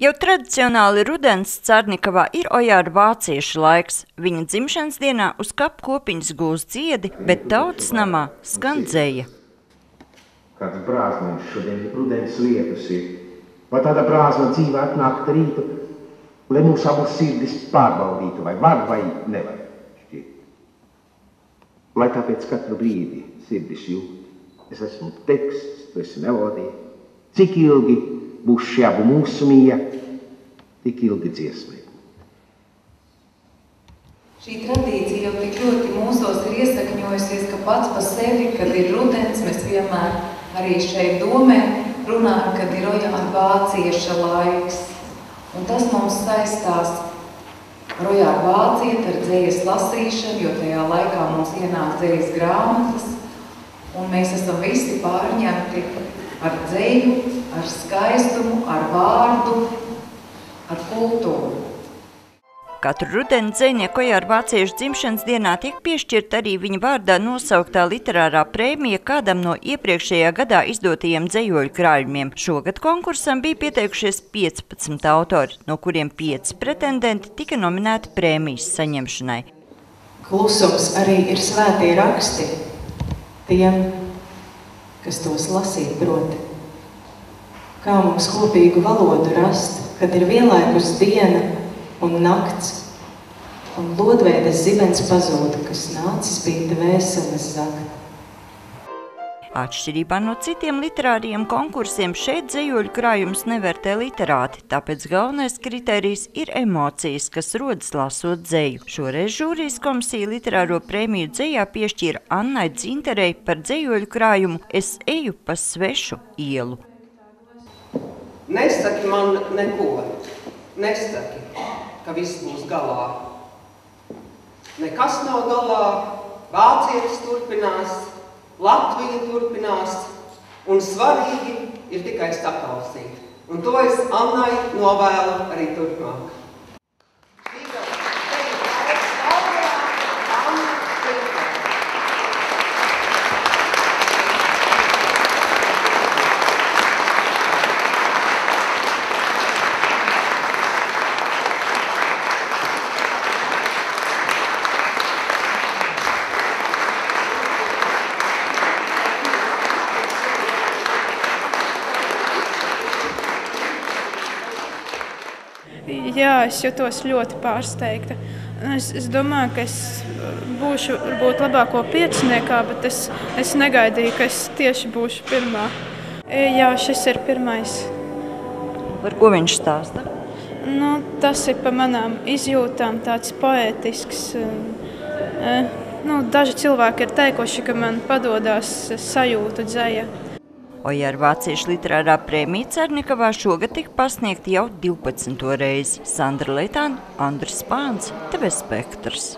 Jau tradicionāli rudens Carnikavā ir Ojāra vāciešu laiks. Viņa dzimšanas dienā uz kapu kopiņas gūst dziedi, bet tautas namā skan dzeja. Kāds brāzmaņš šodien rudens lietus ir. Vai tāda brāzma dzīve atnākt rītu, lai mūs abus sirdis pārbaudītu, vai var vai nevar šķiet. Lai tāpēc katru brīdi sirdis jūt. Es esmu teksts, tu esi melodija. Cik ilgi būs šī abu mūsu mīja, tik ilgi dziesmai. Šī tradīcija jau tik ļoti mūsos ir iesakņojusies, ka pats pa sevi, kad ir rudens, mēs vienmēr arī šeit domē runājam, kad ir Ojāra vācieša laiks. Un tas mums saistās ar Ojāru vācieti, ar dzejas lasīšanu, jo tajā laikā mums ienāk dzejas grāmatas. Un mēs esam visi pārņemti ar dzeju, ar skaistumu, ar vārdu, ar kultūru. Katru rudeni dzejnieku Ojāra vāciešu dzimšanas dienā tiek piešķirta arī viņa vārdā nosauktā literārā prēmija kādam no iepriekšējā gadā izdotajiem dzejoļu krājumiem. Šogad konkursam bija pieteikušies 15 autori, no kuriem 5 pretendenti tika nominēti prēmijas saņemšanai. Klusums arī ir svētie raksti tiem, kas tos lasīt proti. Kā mums kopīgu valodu rast, kad ir vienlaikus diena un nakts, un lodveidas zibens pazūda, kas nācis bija vēseles zakt. Atšķirībā no citiem literāriem konkursiem šeit dzejoļu krājums nevērtē literāti, tāpēc galvenais kriterijs ir emocijas, kas rodas lasot dzeju. Šoreiz žūrijas komisija literāro prēmiju dzejā piešķīra Annai Dzinterei par dzejoļu krājumu Es eju pa svešu ielu. Nesaki man neko, nesaki, ka viss būs galā. Nekas nav galā, vācietis turpinās, Latvija turpinās, un svarīgi ir tikai saklausīt. Un to es Annai novēlu arī turpmāk. Jā, es jutos ļoti pārsteigta. Es domāju, ka es būšu varbūt labāko pieciniekā, bet es negaidīju, ka es tieši būšu pirmā. Jā, šis ir pirmais. Par ko viņš stāsta? Tas ir par manām izjūtām, tāds poētisks. Daži cilvēki ir teikuši, ka man padodās sajūtu dzeja. Ojāra vāciešu literārā prēmija Carnikavā šogad tika pasniegta jau 12. reizi. Sandra Leitāna, Andris Spāns, TV Spektrs.